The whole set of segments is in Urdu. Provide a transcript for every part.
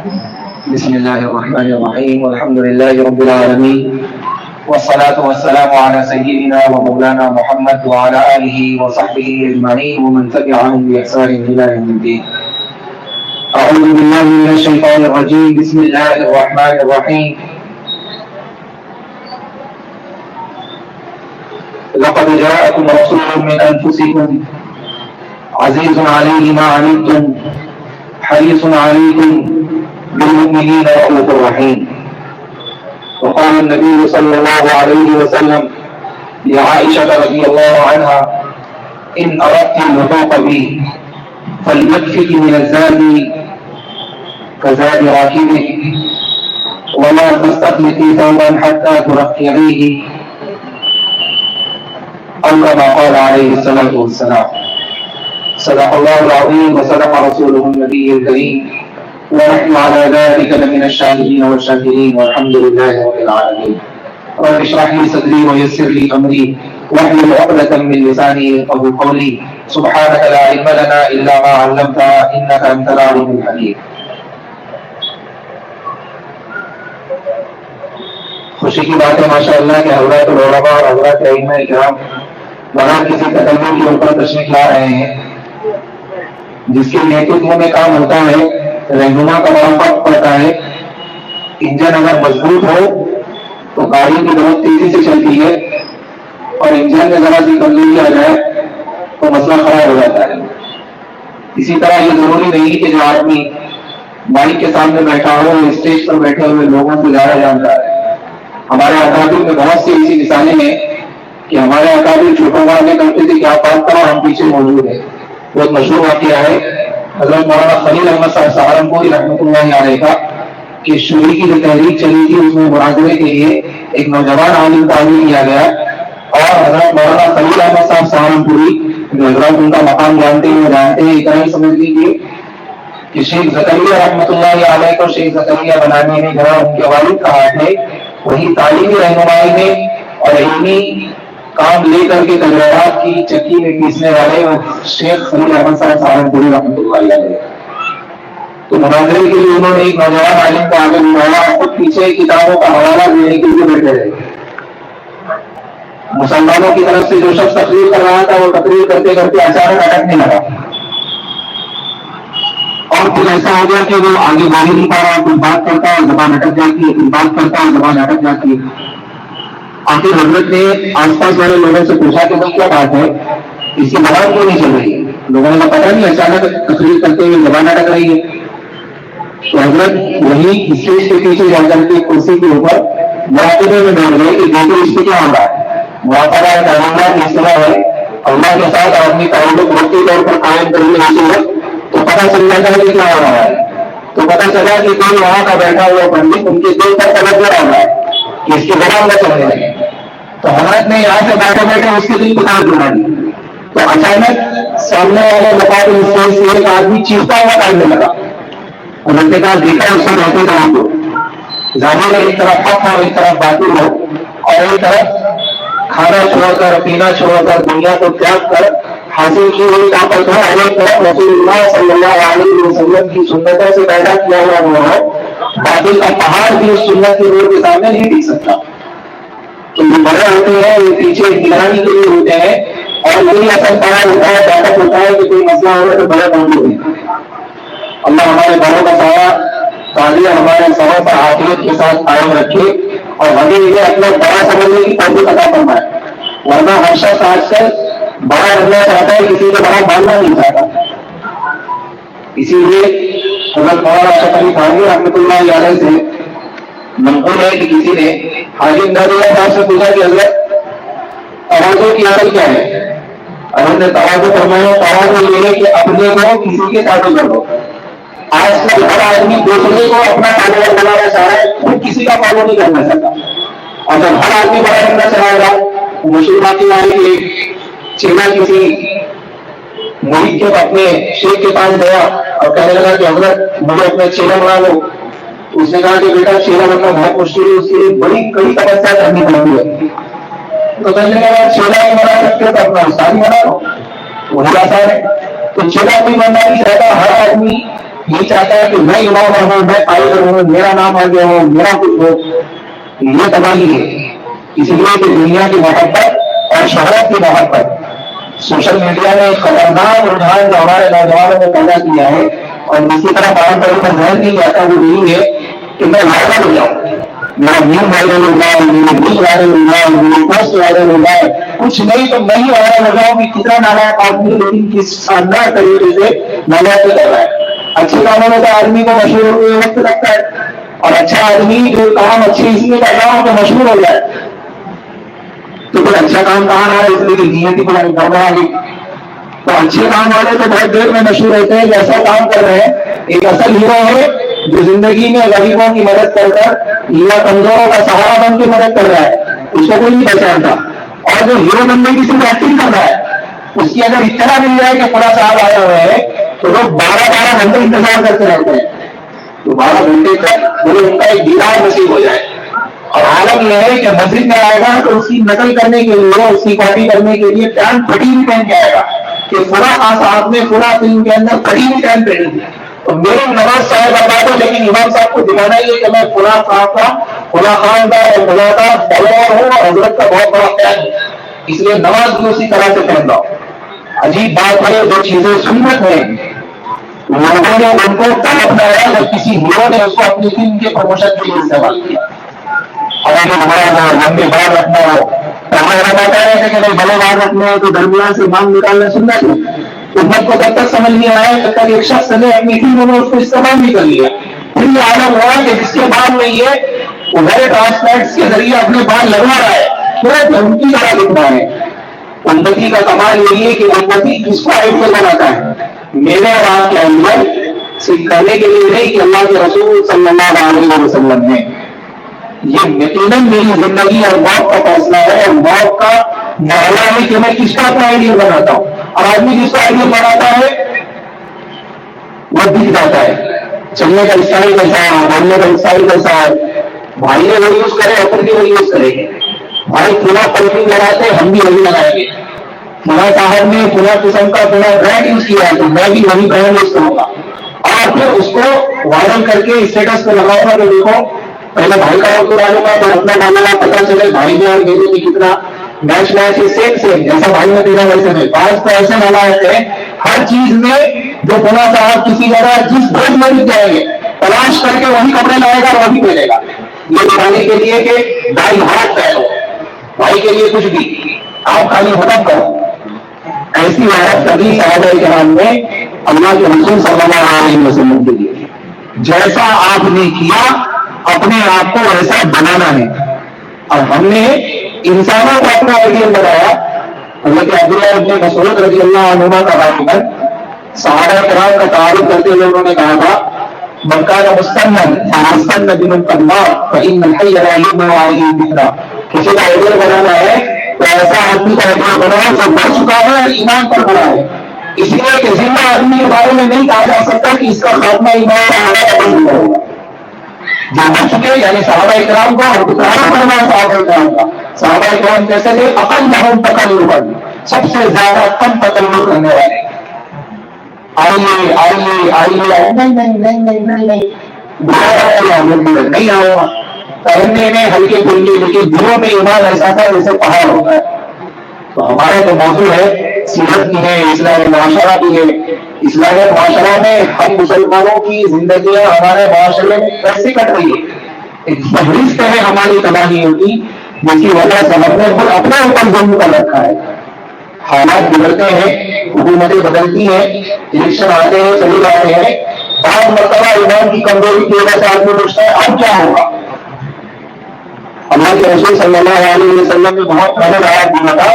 بسم الله الرحمن الرحيم والحمد لله رب العالمين والصلاة والسلام على سيدنا ومولانا محمد وعلى آله وصحبه أجمعين ومن تبعهم بإحسان إلى يوم الدين. أعوذ بالله من الشيطان الرجيم. بسم الله الرحمن الرحيم. لقد جاءكم رسول من أنفسكم عزيز عليه ما عنتم حريص عليكم بالمؤمنين رؤوف رحيم. وقال النبي صلى الله عليه وسلم لعائشة رضي الله عنها: إن أردت الوثوق بي فليكفك من الزاد كزاد راكبه ولا تستخلقي ثوبا حتى ترقعيه، أو كما قال عليه الصلاة والسلام. صدق الله العظيم وصدق رسوله النبي الكريم ونحن على ذلك لمن الشاهدين والشاكرين والحمد لله رب العالمين. رب اشرح لي صدري ويسر لي امري واحلل عقدة من لساني يفقهوا قولي. سبحانك لا علم لنا الا ما علمتنا انك انت العليم الحكيم. خوشی کی بات ہے ماشاء اللہ کہ حضرات العلماء اور حضرات ائمہ کرام بغیر کسی تکلف کے اوپر تشریف لا رہے ہیں. جس کے نیتوتو میں کام ہوتا ہے، رہنما کا بڑا فرق پڑتا ہے. انجن اگر مضبوط ہو تو گاڑی بھی بہت تیزی سے چلتی ہے، اور انجن میں ذرا سی کمزوری آ جائے تو مسئلہ خراب ہو جاتا ہے. اسی طرح یہ ضروری نہیں کہ جو آدمی بائک کے سامنے بیٹھا ہو اسٹیج پر بیٹھے ہوئے لوگوں کو زیادہ جانتا ہے. ہمارے اکابر میں بہت سی ایسی مثالیں ہیں کہ ہمارے اکابر چھوٹوں والے کرتے تھے کہ آپ بات کرو ہم پیچھے موجود ہیں. بہت مشہور واقعہ ہے حضرت مولانا خلیل احمد صاحب سہارنپوری رحمۃ اللہ علیہ کا کہ شوری کی جو تحریک چلی تھی اس میں مناظرے کے لیے ایک نوجوان عالم تعمیر کیا گیا، اور حضرت مولانا خلیل احمد صاحب سہارنپوری جو حضرت ان کا مقام جانتے ہیں اتنا ہی سمجھ لیجیے کہ شیخ زکریا رحمۃ اللہ علیہ کو شیخ زکریا بنانے میں جہاں ان کے والد کا ہاتھ ہے، وہی تعلیمی رہنمائی میں اور علمی کام لے کر کے تجربات کی چکی میں پیسنے والے شیخ خلیل احمد صاحب سہارنپوری رحمۃ اللہ علیہ. تو مناظرے کے لیے انہوں نے ایک نوجوان عالم کو آگے بلایا اور پیچھے کتابوں کا حوالہ دینے کے لیے بیٹھے رہے. مسلمانوں کی طرف سے جو شخص تقریر کر رہا تھا وہ تقریر کرتے کرتے اچانک اٹکنے لگا، اور پھر ایسا ہو گیا کہ وہ آگے بڑھ ہی نہیں پا رہا، کچھ بات کرتا ہے زبان اٹک جاتی ہے، کچھ بات کرتا ہے زبان اٹک جاتی ہے. آخر حضرت نے آس پاس والے لوگوں سے پوچھا کہ بھائی کیا بات ہے، اس کی زبان کیوں نہیں چل رہی ہے؟ لوگوں نے پتا نہیں اچانک تقریر کرتے ہوئے زبان اٹک رہی ہے. تو حضرت وہی اسٹیج کے پیچھے جا کر کے کرسی کے اوپر مراقبے میں بیٹھ گئے کہ دیکھو اس پہ کیا ہو رہا ہے. مراقبہ ایک اللہ کی اصطلاح ہے، اللہ کے ساتھ اپنی تعلق وقتی طور پر قائم کرنے کی وقت تو پتہ چل جاتا ہے کہ کیا ہو رہا ہے. تو پتہ چلا کہ کوئی وہاں کا بیٹھا ہوا پنڈت ان کے دل پر توجہ رہا ہے کہ اس کی زبان نہ چلنے لگے. تو حضرت نے یہاں سے بیٹھے بیٹھے اس کے دل کو کہاں جڑا دی. تو اچانک سامنے والے مقابل اسٹیج سے ایک آدمی چیختا ہوا ٹالنے لگا. حضرت نے کہا دیکھا اس سے رہتے تھے ہم کو ظاہر ایک طرف حق ہو ایک طرف باطل ہو، اور ایک طرف کھانا چھوڑ کر پینا چھوڑ کر دنیا کو تیاگ کر حاصل کی ہوئی طاقت ہو، اور ایک طرف رسول اللہ صلی اللہ علیہ وسلم کی سنتوں سے پیدا کیا ہوا وہ ہو. باطل کا پہاڑ بھی اس سنت کے نور کے سامنے نہیں ٹک سکتا. تو جو بڑے ہوتے ہیں وہ پیچھے نگرانی کے لیے ہوتے ہیں، اور یہی اثر پڑا ہوتا ہے طاقت ہوتا ہے کہ کوئی مسئلہ ہوگا تو بڑے موجود ہیں. اللہ ہمارے بڑوں کا سایہ تعلیم ہمارے سروں پر عافیت کے ساتھ قائم رکھے، اور ہمیں یہ اپنا بڑا سمجھنے کی توفیق عطا فرمائے. ورنہ ہر شخص آج کل بڑا بننا چاہتا ہے، کسی کو بڑا ماننا نہیں چاہتا. اسی لیے حضرت مولانا اشرف علی تھانوی رحمۃ اللہ علیہ سے منقول ہے کہ کسی نے حاجی امداد اللہ صاحب سے پوچھا کہ حضرت تواضع کی عادت کیا ہے؟ حضرت نے تواضع فرمایا تواضع یہ ہے کہ اپنے کو کسی کے تابع کر دو. آج کل ہر آدمی دوسرے کو اپنا تابع بنانا چاہ رہا ہے، خود کسی کا تابع نہیں کرنا چاہتا. اور جب ہر آدمی بڑا کرنا چاہے گا، مشہور بات یہ ہے کہ چیلا کسی مرید کے اپنے شیخ کے پاس گیا اور کہنے لگا کہ حضرت مجھے اپنا چیلا بنا لو. اس نے کہا کہ بیٹا چیلا بننا بہت مشکل ہے، اس کے لیے بڑی کئی تپسیا کرنی پڑتی ہے. تو کہنے لگا چیلا نہیں بنا سکتے تو اپنا استاد بنا لو، وہی آسان ہے. تو چیلا کوئی بننا نہیں چاہتا، ہر آدمی یہ چاہتا ہے کہ میں امام ہوں، میں قائد ہوں، میرا نام آگے ہو، میرا کچھ ہو. یہ تباہی ہے. اس لیے کہ دنیا کی محبت اور شہرت کی محبت سوشل میڈیا نے ایک خطرناک رجحان جو ہمارے نوجوانوں نے پیدا کیا ہے، اور اسی طرح بہت بڑی میں ذہن نہیں جاتا وہ یہی ہے کہ میں وائرل ہو جاؤں، میرا نیو وائرل ہو جائے، میری نیوز وائرل ہو جائے، میری پوسٹ وائرل ہو جائے. کچھ نہیں تو میں ہی وائرل ہو جاؤں کہ کتنا نالائق آدمی لیکن کس شاندار طریقے سے نالائق کر رہا ہے. اچھے کاموں میں تو آدمی کو مشہور ہونے وقت لگتا ہے، اور اچھا آدمی جو کام اچھے اس لیے کر رہا ہو تو مشہور ہو جائے. تو کوئی اچھا کام کہاں رہا ہے، اس لیے کہ نیت ہی بڑا گڑبڑ آ گئی. تو اچھے کام والے تو بہت دیر میں مشہور ہوتے ہیں کہ ایسا کام کر رہے ہیں. ایک اصل ہیرو ہے جو زندگی میں غریبوں کی مدد کر کر یا کمزوروں کا سہارا بن کے مدد کر رہا ہے، اس کو کوئی نہیں پہچانتا. اور جو ہیرو بننے کی صرف ایکٹنگ کر رہا ہے، اس کی اگر اطلاع مل جائے کہ پورا صاحب آیا ہوا ہے تو لوگ 12 گھنٹے انتظار کرتے رہتے ہیں. تو 12 گھنٹے تک بولے ان کا ایک دیدار نصیب ہو جائے. اور عالم یہ ہے کہ مسجد میں آئے گا تو اس کی نقل کرنے کے لیے، اس کی کاپی کرنے کے لیے پینٹ پھٹی ہوئی پہن کے آئے گا کہ فلاں صاحب نے فلاں فلم کے اندر پھٹی ہوئی پینٹ پہنی ہے. تو میری نماز چاہے بتا دو، لیکن امام صاحب کو دکھانا ہی ہے کہ میں فلاں صاحب کا، فلاں خان کا اور فلاں کا فالوور ہوں اور حضرت کا بہت بڑا فین ہوں، اس لیے نماز بھی اسی طرح سے پہن رہا ہوں. عجیب بات ہے، جو چیزیں سنت ہیں لوگوں نے ان کو تب اپنایا جب کسی ہیرو نے اس کو اپنی فلم کے پروموشن کے لیے استعمال کیا. حالانکہ ہمارا لمبے بال رکھنا ہو، ہمارا بتا رہے تھے کہ بھائی بڑے بال رکھنا ہو تو درمیان سے مانگ نکالنا سنت ہے. امت کو تب تک سمجھ نہیں آیا جب تک ایک شخص نے اپنی فلموں میں اس کو استعمال بھی کر لیا. پھر یہ عالم ہوا کہ جس کے بال نہیں ہے وہ غیر ٹرانسپلانٹس کے ذریعے اپنے بال لگا رہا ہے، پورے ان کی طرح دکھنا ہے. امتی کا کمال یہی ہے کہ امتی کس کو آئیڈیل بناتا ہے. میرے اور آپ کے اندر صرف کرنے کے لیے نہیں کہ اللہ کے رسول صلی اللہ علیہ وسلم نے، یہ یقیناً میری زندگی اور موت کا فیصلہ ہے، اور موت کا معاملہ ہے کہ میں کس کا اپنا آئیڈیل بناتا ہوں. اور آدمی جس کا آئیڈیل بناتا ہے وہ دکھ جاتا ہے. چلنے کا اسٹائل کیسا ہے، بولنے کا اسٹائل کیسا ہے. بھائی نے وہ یوز کرے، اپن بھی وہ یوز کریں گے. بھائی پورا پرفیوم لگاتے ہم بھی وہی لگائیں گے. فلاں صاحب نے پورا قسم کا پورا برانڈ یوز کیا ہے تو میں بھی وہی برانڈ یوز کروں گا. اور پھر اس کو وائرل کر کے اسٹیٹس پہ لگاؤں گا کہ دیکھو پہلے بھائی کا وقت ڈالوں گا تو اپنا ڈالوں گا، پتا چلے بھائی نے اور میرے میں کتنا میچ میچ ہے. سیم جیسا بھائی نے دینا ویسے نہیں. بعض تو ایسے لگاتے ہیں ہر چیز میں جو فلاں صاحب کسی جگہ جس بھیج میں بھی جائیں گے تلاش کر کے وہی کپڑے لائے گا وہی پہنے گا، یہ دکھانے کے لیے کہ بھائی ہاتھ پہنو، بھائی کے لیے کچھ بھی آپ خالی حکم کرو. ایسی محنت کبھی صحابہ کرام نے اللہ کے رسول صلی اللہ علیہ وسلم کے لیے، جیسا آپ نے کیا اپنے آپ کو ویسا بنانا ہے. اور ہم نے انسانوں کو اپنا آئیڈیل بنایا. حضرت عبداللہ ابن مسعود رضی اللہ عنہ کا راوی صحابہ کرام کا تعارف کرتے ہوئے انہوں نے کہا تھا من کان مستنن فاستن بمن قد مات فإن الحي لا يبنى عليه ذكرا. کسی کا آئیڈیل بنانا ہے تو ایسا آدمی کا آئیڈیل بنانا جو مر چکا ہے اور ایمان پر بنا ہے. اس لیے کہ زندہ آدمی کے بارے میں نہیں کہا جا سکتا کہ اس کا خاتمہ ایمان پر ہوگا. جو مر چکے یعنی صحابہ کرام کو حکمران کرنا ہے. صحابہ کرام کا صحابہ کرام کیسے تھے؟ اقلهم تکلفا، سب سے زیادہ کم تکلف کرنے والے. آئیے آئیے آئیے نہیں آؤ گا پہننے میں ہلکے پھلکے، لیکن دلوں میں ایمان ایسا تھا جیسے پہاڑ ہوگا. تو ہمارا جو موضوع ہے سیرت کی ہے، اسلامی معاشرہ کی ہے. اسلامی معاشرہ میں ہم مسلمانوں کی زندگیاں ہمارے معاشرے میں کیسے کٹ رہی ہے، ایک فہرست ہے ہماری تباہیوں کی، جس کی وجہ سے ہم نے خود اپنے اوپر ظلم کر رکھا ہے. حالات بگڑتے ہیں، حکومتیں بدلتی ہیں، الیکشن آتے ہیں چلے جاتے ہیں. بعض مرتبہ ایمان کی کمزوری کی وجہ سے آدمی پوچھتا ہے اب کیا ہوگا. اللہ کے رسول صلی اللہ علیہ وسلم نے بہت پہلے آیات دیا تھا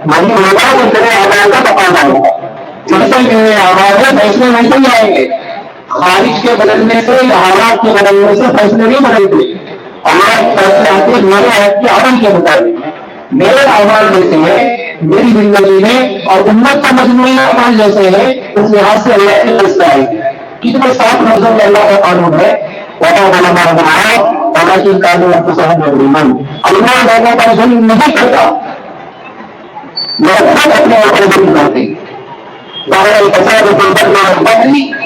وہی ہوگا جو تیرے آواز کا تقاضا ہوگا. جیسے میرے آواز ہے فیصلے ویسے ہی آئیں گے. خارج کے بدلنے سے یا حالات کے بدلنے سے فیصلے نہیں بدلتے. اللہ فیصلے آتے میرے عہد کے عمل کے مطابق. میرے اعمال جیسے ہیں میری زندگی میں اور امت کا مجموعی اعمال جیسے ہیں، اس لحاظ سے اللہ کے فیصلے آئے گی. کتنے صاف نظر میں اللہ کا قانون ہے. اللہ لوگوں پر ظلم نہیں کرتا، لوگ خود اپنے اوپر ظلم کرتے.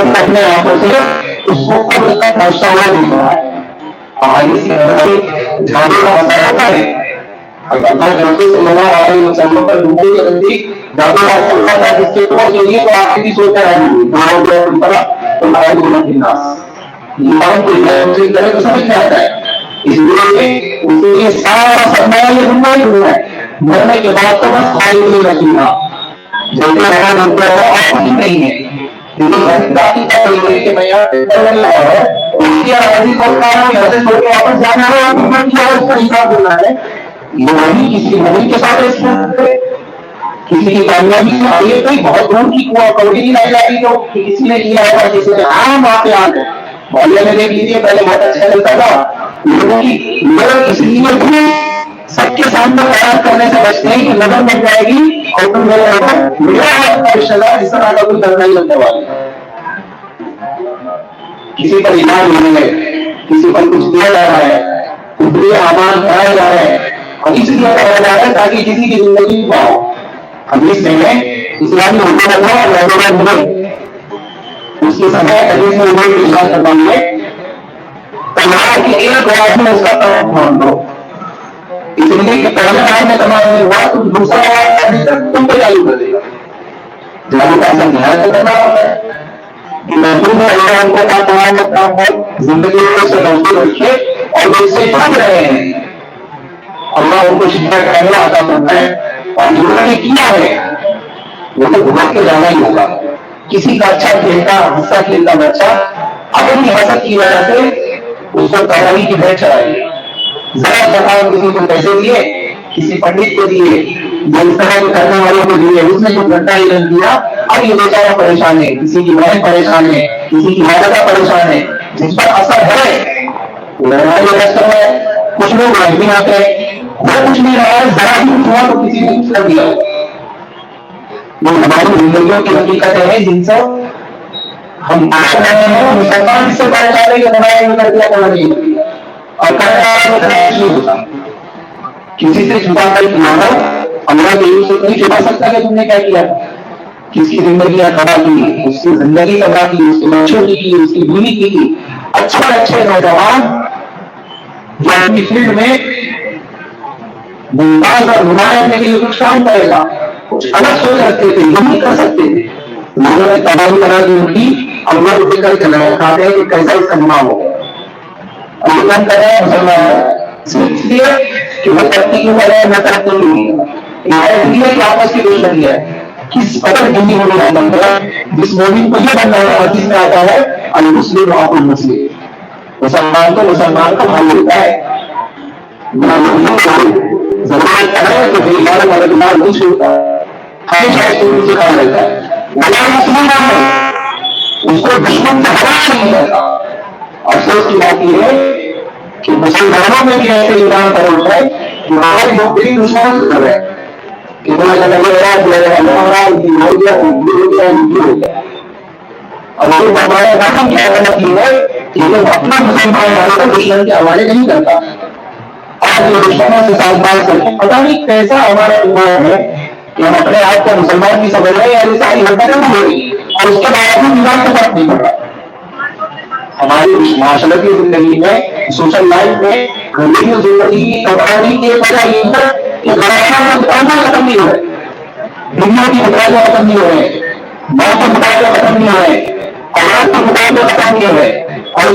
اپنے آنکھوں سے اس کو پہنچتا ہوا دیکھ رہا ہے. ہماری جانوں کا مسئلہ ہے. اللہ جلدی سے لگا رہے مسلمانوں پر ڈوبے کے نزدیک جادو کا سلطہ تھا جس کے اوپر کے لیے تو آپ کی سوچا ہے ایمان کو کرے تو سمجھ میں آتا ہے. اس لیے اس کے لیے سارا سرمایہ یہ ڈھونڈنا ہی ڈھونڈنا ہے. مرنے کے بعد تو بس خالی نہیں رکھنا جلدی رہنا ڈھونڈتا ہے اور کچھ نہیں ہے. کسی کی کامیابی سے آگے کوئی بہت دور کی کوڑی نہیں لائی جاتی تو کسی نے کیا ہوگا کسی نے عام واقعات ہے. محلے میں دیکھ لیجیے پہلے بہت اچھا چلتا تھا لوگوں کی لوگ اس لیے سب کے سامنے تیار کرنے سے بچتے ہیں کہ نظر بن جائے گی اور تم میرا رشتہ دار اس طرح کا کوئی کرنا ہی لگنے والا. کسی پر ایمان نہیں ہے, کسی پر کچھ دیا جا رہا ہے, کبھی امان کرایا جا رہا ہے اور اس لیے کرایا جا رہا ہے تاکہ کسی کی زندگی پاؤ. حدیث میں ہے اسلامی حکومت اس کے سمے حدیث میں ارشاد فرمایا ہے تلوار کی ایک بات میں اس کا طرف مان دو. اس لیے کہ پہلے بار میں تمہارے ہوا تو دوسرا بار ابھی تک تم پہ چالو کر دے گا. جب ایسا نہایت کرنا ہوتا ہے کہ محبوب اللہ ان کو کیا تمام کرتا ہے زندگی کو سے محفوظ رکھے اور اس سے پڑھ رہے ہیں اللہ ان کو شکر کرنے آتا کرتا ہے اور جو انہوں نے کیا ہے وہ تو بھگت کے جانا ہی ہوگا. کسی کا اچھا کھیلتا حصہ کھیلتا بچہ اپنی حسد کی وجہ سے اس کو تراویح کی بھیٹ چڑھائی, ذرا سرکار کسی کو پیسے دیے, کسی پنڈت کو دیے, جن طرح کے کرنے والوں کو دیے, اس نے جو گھنٹہ ہی نہیں دیا اب یہ بیچارہ پریشان ہے, کسی کی بہن پریشان ہے, کسی کی والدہ پریشان ہے, جس پر اثر ہے کچھ لوگ نہیں آتے وہ کچھ نہیں رہا ہے ذرا بھی کچھ ہوا تو کسی نے کچھ کر دیا. وہ ہماری زندگیوں کی حقیقتیں ہیں جن سے ہم رہے ہیں. مسلمان سے پریشان ہے کہ ہمارے کر دیا کرنا نہیں اور ہوتا کسی سے چھپا کر مانگا اللہ کے سے نہیں چھپا سکتا کہ تم نے کیا کیا. کس کی زندگی تباہ کی, اس کی زندگی تباہ کی, اس کی بچوں کی, اس کی بیوی کی. اچھے نوجوان جو اپنی فیلڈ میں ممتاز اور نمایاں کے لیے کچھ کام کرے گا کچھ الگ سوچ رکھتے تھے یہ نہیں کر سکتے تھے. لوگوں نے تباہی کرا دی ان کی اور وہ اٹھ کر چلے کھاتے ہیں کہ کیسا اس کا نام ہو کام کر رہے ہیں مسلمان اس لیے کہ وہ ترقی کی وجہ میں ترقی نہیں ہے کہ آپس کی دشمنی ہے. کس قدر دینی ہونے والا ہے جس مومن کو یہ بننا ہے حدیث میں آتا ہے المسلم و المسلم, مسلمان تو مسلمان کا بھائی ہوتا ہے. ضرورت ہے تو بیمار مددگار نہیں چھوڑتا ہمیشہ اس کو نیچے کھڑا رہتا ہے. مسلمان ہے اس کو دشمن سے ہراس نہیں کرتا. افسوس کی بات یہ ہے کہ مسلمانوں میں بھی ایسے ایمان پر ہوتا ہے کہ ہمارے لوگ بھی دشمن کر رہے ہیں کہ وہ لگا اور ہمارا رقم کیا مطلب ہے کہ وہ اپنا مسلمان والوں کو دشمن کے حوالے نہیں کرتا اور یہ دشمنوں سے ساتھ بات کر کے پتا نہیں کیسا ہمارا ایمان ہے کہ ہم اپنے آپ کو مسلمان بھی سمجھ رہے ہیں اور ساری حرکتیں ہو رہی اور اس کے بعد بھی ایمان کا فرق نہیں پڑ رہا. ہماری معاشرتی زندگی میں سوشل لائف میں گھریلو زندگی کمپنی کے وجہ یہ ہے کہ مقابلہ ختم نہیں ہو رہے, دنیا کی مقابلہ ختم نہیں ہو رہے, ماں کے مقابلہ ختم نہیں ہو رہے, اولاد کے مقابلہ ختم نہیں ہو رہے. اور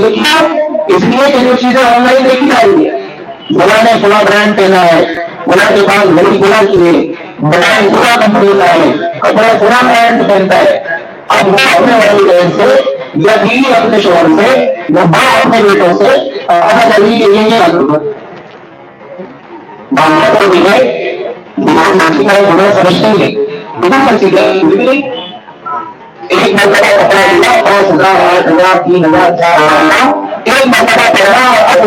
اس لیے کہ جو چیزیں آن لائن دیکھی جا رہی ہے فلاں نے فلاں برانڈ پہنا ہے, فلاں کے پاس گھڑی فلاں کی ہے, بڑا فلاں کمپنی کا ہے, کپڑا فلاں برانڈ پہنتا ہے. اب وہ اپنے والدین سے یا بیوی اپنے شوہر سے یا ماں اپنے بیٹوں سے پتا چلی کہ یہ سمجھتے ہیں ایک مرتبہ کپڑا لیا 5,000 8,000 3,000 4,000 ایک مرتبہ پہنا اور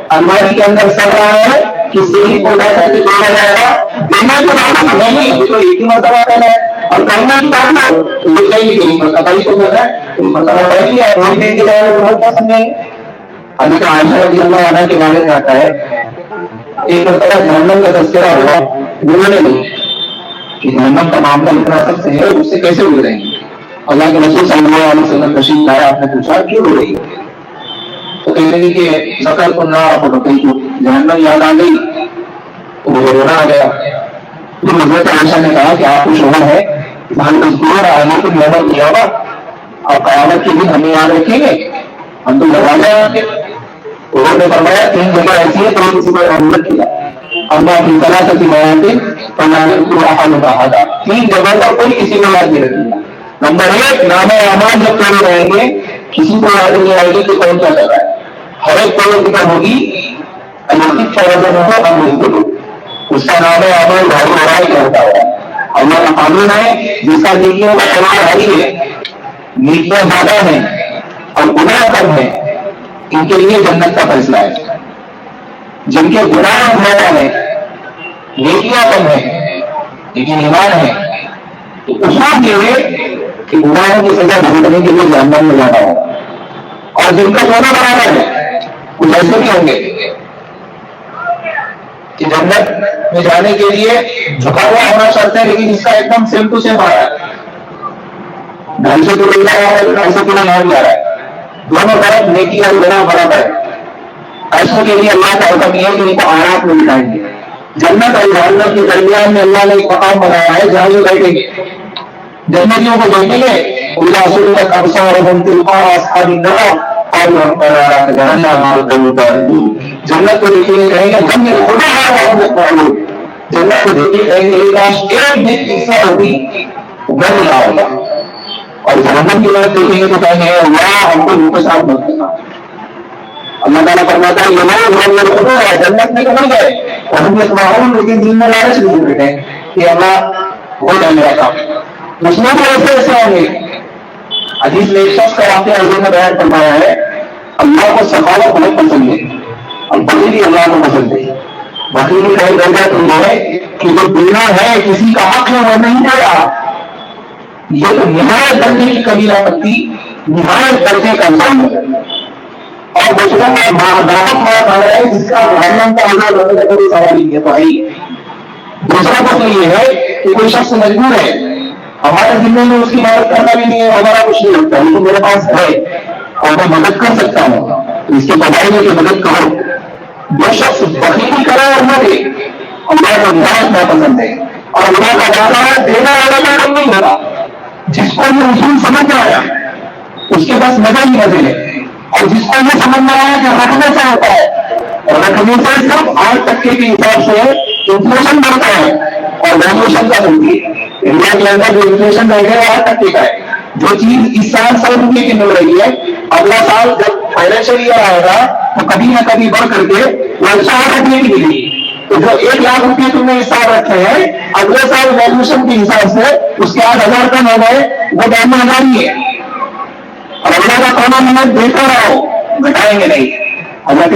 الماری کے اندر سڑ رہا ہے کسی بھی کو جائے گا دینا تو بات نہیں تو ایک ہی مرتبہ پہنا ہے اور کہنا کی بات نہ پتہ تو کر رہا ہے مرتبہ پہ لیا روز دے کے جائے تو بہت پسند ہے. ابھی تو عائشہ رضی اللہ عنہا کے بارے میں آتا ہے ایک مرتبہ جہنم کا تذکرہ ہوا انہوں نے نہیں کہ جہنم کا معاملہ اتنا سخت ہے اس سے کیسے گزریں گے. اللہ کے رسول صلی اللہ علیہ وسلم تشریف لائے، آپ نے پوچھا کیوں رو رہی ہے؟ تو کہنے لگی کہ ذکر کو نہ جہنم یاد آ گئی، مجھے رونا آ گیا۔ پھر حضرت عائشہ نے کہا کہ آپ کو شوہر ہے، محمد کیا ہوگا، آپ قیامت کے دن ہمیں یاد رکھیں گے، ہم تو لگا لیں آ کے۔ انہوں نے فرمایا 3 جگہ ایسی ہے تو کسی کو عمل کیا، اللہ کی ثلاثۃ مواد فناندا، 3 جگہ کا کوئی کسی کو یاد نہیں رکھے گا۔ نمبر 1، نام اعمال جب کرنے رہیں گے کسی کو یاد نہیں آئے گی کہ کون کیا کر رہا ہے، ہر ایک کو ذکر ہوگی اس کا نام اعمال بھاری ہو رہا ہے کیا ہوتا ہے۔ اللہ کا قانون ہے جس کا نیکیوں کا کمال بھاری ہے، نیکیاں زیادہ ہیں اور گناہ کم ہیں، ان کے لیے جنت کا فیصلہ ہے۔ جن کے گناہ زیادہ ہیں، نیکیاں کم ہیں لیکن ایمان ہے، تو اصول یہ ہے کہ گناہوں کی سزا بھگتنے کے لیے جہنم میں جانا ہوگا۔ اور جن کا سونا برابر ہے کچھ ایسے بھی ہوں گے کہ جنت میں جانے کے لیے جھکا ہوا ہونا شرط ہے، لیکن اس کا ایک دم سیم ٹو سیم آ رہا ہے، 250 کلو لے رہا ہے، 250 کلو نہیں جا رہا ہے، دونوں طرف نیکی اور گناہ برابر ہے۔ ایسوں کے لیے اللہ کا حکم یہ ہے کہ ان کو آرام میں بٹھائیں گے۔ جنت اور جہنم کے درمیان میں اللہ نے ایک مقام بنایا ہے جہاں وہ بیٹھیں گے، جنتیوں کو دیکھیں گے جنت کو دیکھیں گے کہیں گے جنت کو دیکھیں گے ایک حصہ ہوگی گھر ملا ہوگا، اور جہنم کی طرف دیکھیں گے تو کہیں گے اللہ ہم کو منہ کے ساتھ مت دینا۔ اللہ تعالیٰ فرماتا ہے یہ جنت میں کہاں گئے اور ہم یہ لیکن دین میں لالچ نہیں بیٹھے کہ اللہ ہو جائے میرا کام۔ مسلمان کو ایسے ایسے ہوں گے۔ حدیث میں ایک شخص کا واقعہ حضور نے بیان فرمایا ہے، اللہ کو سخاوت بہت پسند ہے اور بخیلی بھی اللہ کو پسند ہے۔ بخیلی کا ایک درجہ تو یہ ہے کہ جو دینا ہے کسی کا حق ہے وہ نہیں دے رہا، یہ تو نہایت درجے کی قبیلہ بنتی، نہایت درجے کا انسان ہے۔ اور دوسرا دعوت ہوا ہے جس کا جہنم کا عذاب ہونے کا کوئی سوال نہیں ہے، تو ہے۔ دوسرا بات یہ ہے کہ کوئی شخص مجبور ہے، ہمارے ذمہ میں اس کی مدد کرنا بھی نہیں ہے، ہمارا کچھ نہیں لگتا، لیکن میرے پاس ہے اور میں مدد کر سکتا ہوں، تو اس کے بجائے میں کہ مدد کرو۔ جو شخص بخیلی کرے اور نہ دے، اللہ کو نہایت ناپسند ہے، اور اللہ کا وعدہ ہے دینا والا کا کم نہیں ہوگا۔ جس کو یہ اصول سمجھ میں آیا اس کے پاس مزہ ہی مزے ہے، اور جس کو یہ سمجھ میں آیا کہ رکھنے سے ہوتا ہے، اور رکھنے سے صرف 8% کے حساب سے انفلیشن بڑھتا ہے اور ویلیوشن کا ملتی ہے۔ انڈیا کے اندر جو انفلیشن رہے گا 8% کا ہے، جو چیز اس سال 100 روپے کی مل رہی ہے اگلا سال جب فائنینشیل ایئر آئے گا تو کبھی نہ کبھی بڑھ کر کے 100 روپے کی ملے گی۔ تو جو 1,00,000 روپے تم نے اس سال رکھے ہیں اگلے سال ویلیوشن کے حساب سے اس کے 8,000 کم ہو گئے، وہ 92,000 ہی ہے۔ اور اللہ کا قانون ہمیں دیتا رہو، بتائیں گے نہیں۔ حضرت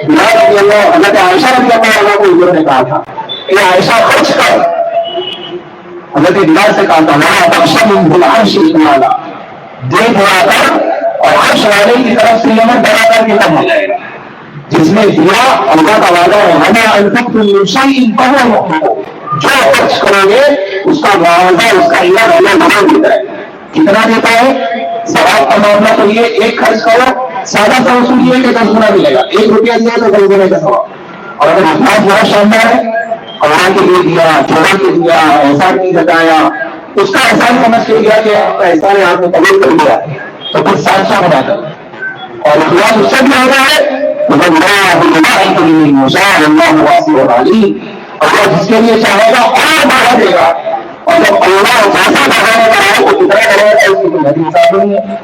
بلال رضی اللہ، حضرت عائشہ رضی اللہ عنہ کو حضور نے کہا تھا کہ عائشہ خرچ کر، حضرت بلال سے کہا تھا وہاں بخشا من بالعرش اطلالا، دے دعا کر اور عرش والے کی طرف سے یہ ڈرا کر کے کم ہو جائے گا۔ جس میں دیا اللہ کا وعدہ ہے وما انفقتم من شیء فهو يخلفه، جو خرچ کرو گے اس کا معاوضہ اس کا علاج اللہ ضرور دیتا ہے۔ کتنا دیتا ہے؟ ثواب کا معاملہ تو یہ ایک خرچ کرو سادہ سا اصول یہ کہ 10 گنا ملے گا، 1 روپیہ دیا تو 10 گنے کا ثواب۔ اور اگر اخلاص بہت شاندار ہے، اللہ کے لیے دیا، چھوڑا کے دیا، احسان نہیں جتایا، اس کا احسان سمجھ کے دیا کہ احسان آپ نے قبول کر دیا تو پھر سادشاہ بنا کر، اور اخلاص اس سے بھی ہو رہا ہے اللہ جس کے لیے چاہے گا اور بڑھا دے گا، اور جب اللہ جیسا بڑھانے کا ہے وہ کتنا کرے گا اس کی کوئی حساب نہیں ہے۔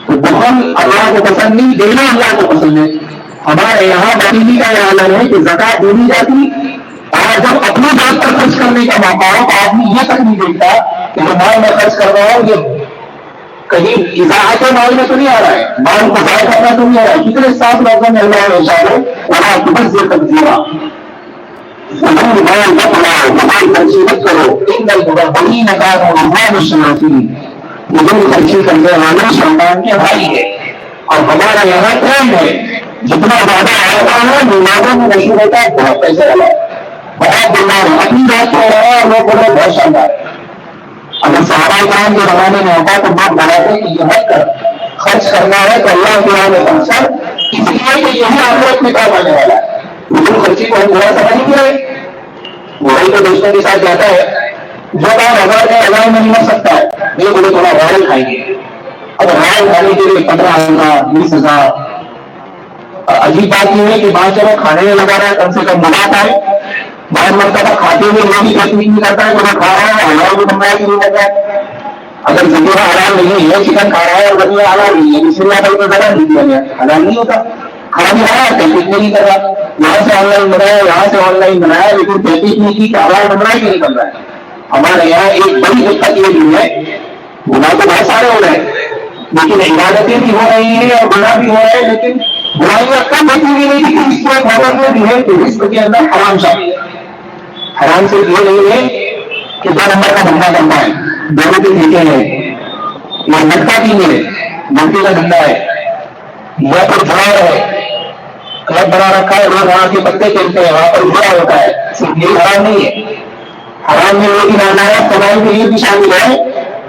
تو بخل اللہ کو پسند نہیں، دینا اللہ کو پسند ہے۔ ہمارے یہاں بخیلی کا یہ عالم ہے کہ زکات دینی جاتی اور جب اپنی بات پر خرچ کرنے کا موقع ہو تو آدمی یہ تک نہیں دیکھتا کہ جو مال میں خرچ کر رہا ہوں یہ کہیں اضاحت مال میں تو نہیں آ رہا ہے، مال کو ضائع کرنا تو نہیں آ رہا ہے۔ کتنے صاف لوگوں میں اللہ نے ارشاد ہے وہاں تبذر تبذیرا، فضول مال مت اڑاؤ، مال خرچی مت کرو، ان المبذرین کانوا اخوان الشیاطین، فضول خرچی کرنے والے شیطان کے بھائی ہے۔ اور ہمارا یہاں ٹرینڈ ہے جتنا زیادہ آتا ہے نمازوں میں مشہور ہوتا ہے بہت پیسے والا، بہت بیمار ہے، اپنی بات کر رہا ہے اور وہ بڑا بہت شاندار ہے۔ اگر اور صحابہ کرام کے زمانے میں ہوتا تو بہت بڑا تھے کہ یہ مت کر، خرچ کرنا ہے تو اللہ کے راہ میں خرچ کر، اس لیے کہ یہی آخرت میں کام آنے والا ہے۔ بالکل خرچی کو ہم برا سمجھ نہیں رہے۔ وہی تو دوستوں کے ساتھ جاتا ہے جو کام 1000 کا 1000 میں نہیں مل سکتا ہے، یہ بولے تھوڑا رائل کھائیں گے، اب رائل کھانے کے لیے 15,000 20,000۔ عجیب بات یہ ہے کہ بعض جگہ کھانے میں لگا رہا ہے کم سے کم منافع ہے، بعض مرتبہ کھاتے ہوئے یہ بھی تکلیف نہیں کرتا ہے کہ وہ کھا رہا ہے حلال بھی بن رہا ہے کہ نہیں بن رہا ہے۔ اگر ذریعہ حلال نہیں ہے، چکن کھا رہا ہے اور ذریعہ حلال نہیں ہے، اس لیے آپ کو ذرا نہیں دیا گیا، حلال نہیں ہوتا، کھا بھی رہا ہے تحقیق نہیں کر رہا، یہاں سے آن لائن بنایا یہاں سے آن لائن بنایا لیکن تحقیق نہیں کی کہ حلال بن رہا ہے کہ نہیں بن رہا ہے۔ ہمارے یہاں ایک بڑی دقت یہ بھی ہے، گناہ تو بہت سارے ہو رہے ہیں لیکن عبادتیں بھی ہو رہی ہیں اور گناہ بھی ہو رہے ہیں، لیکن برائیاں کم ہوتی ہوئی نہیں لیکن اس کو خبر میں بھی ہے کہ رزق کے اندر حرام شامل ہے۔ حرام صرف یہ نہیں ہے کہ 2 نمبر کا دھندا کرنا ہے، دونوں کے ٹھیکے ہیں، یا مٹکا بھی ہے، مٹی کا دھندا ہے، یا پھر جھاڑ ہے، کلب بنا رکھا ہے، لوگ وہاں کے پتے کھیلتے ہیں، وہاں پر جھوڑا ہوتا ہے، صرف یہ حرام نہیں ہے۔ حرام میں یہ بھی لانا ہے، کمائی میں یہ بھی شامل ہے،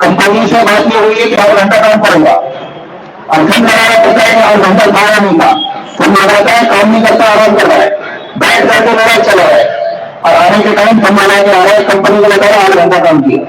کمپنی سے بات یہ ہوئی ہے کہ 8 گھنٹہ کام کروں گا اور گھن لگانا پڑتا ہے کہ 8 گھنٹہ کھانا نہیں تھا، پھر لگاتا ہے کام نہیں کرتا آرام کر رہا ہے، بیٹھ کر کے موبائل چلا رہا ہے اور آنے کے ٹائم کم بنا کے آ رہا ہے، کمپنی کو لگا 8 گھنٹہ کام کیا۔